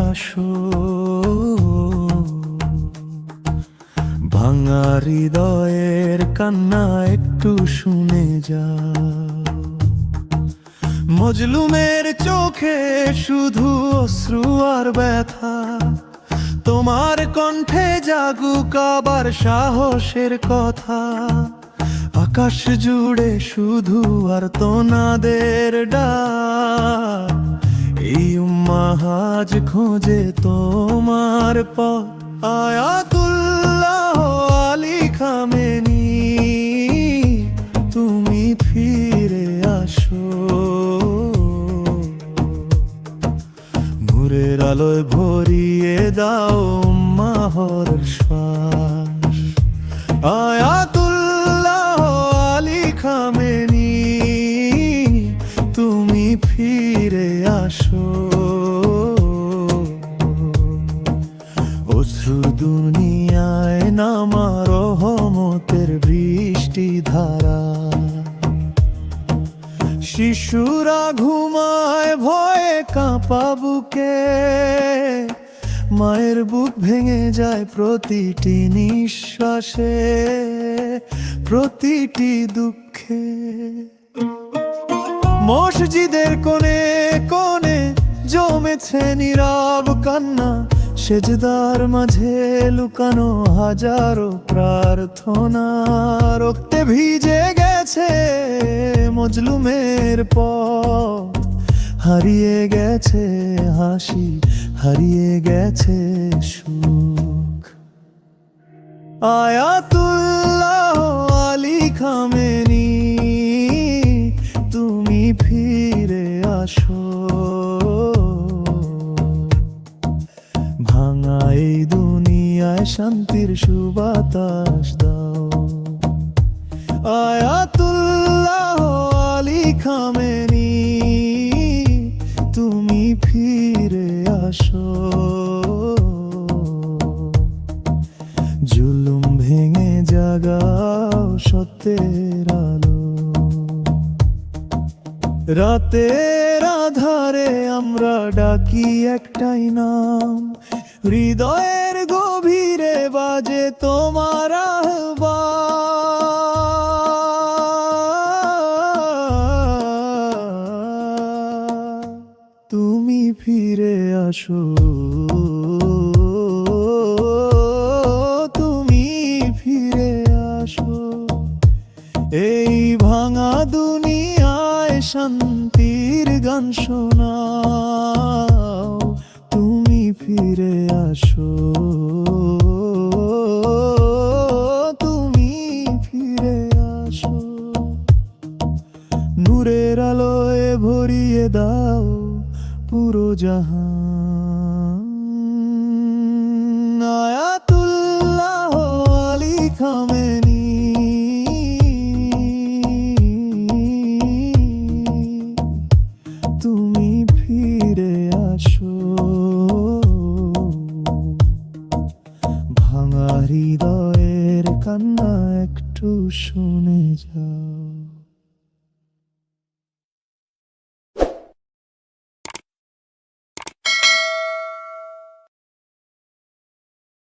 আসো, ভাঙা হৃদয়ের কান্না একটু শুনে যাও। মজলুমের চোখে শুধু অশ্রু আর ব্যথা, তোমার কণ্ঠে জাগুক আবার সাহসের কথা। আকাশ জুড়ে শুধু আর্তনাদের ডাক, এই উম্মাহ আজ খোঁজে তোমার পথ। আয়াতুল্লাহ আলী খামেনি, তুমি ফিরে আসো, নূরের আলোয় ভরিয়ে দাও উম্মাহর শ্বাস। আয়াতুল্লাহ আলী খামেনি, তুমি ফিরে আসো, অশ্রুর দুনিয়ায় নামা রহমতের বৃষ্টি ধারা। শিশুরা ঘুমায় ভয়ে কাঁপা বুকে, মায়ের বুক ভেঙে যায় প্রতিটি নিঃশ্বাসে, প্রতিটি দুঃখে। মসজিদের কোণে কোণে জমেছে নীরব কান্না, সেজদার মাঝে লুকানো হাজারো প্রার্থনা। রক্তে ভিজে গেছে মজলুমের পথ, হারিয়ে গেছে হাসি, হারিয়ে গেছে সুখ। আয়াতুল্লাহ আলী খামেনি, তুমি ফিরে আসো, ভাঙা এই দুনিয়ায় শান্তির সুবাতাস দাও। আয়াতুল্লাহ আলী খামেনি, তুমি ফিরে আসো, জুলুম ভেঙে জাগাও সত্যের আলো। রাতের আধারে আমরা ডাকি একটাই নাম, হৃদয়ের গভীরে বাজে তোমার আহ্বান। তুমি ফিরে আসো, তুমি ফিরে আসো, এই ভাঙা দুনিয়ায় শান্তির গান শোনাও। তুমি ফিরে আসো, তুমি ফিরে আসো, নূরের আলোয় ভরিয়ে দাও পুরো জাহান। আয়াতুল্লাহ আলী খামেনি, তুমি ফিরে আসো, ভাঙা হৃদয়ের কান্না একটু শুনে যাও।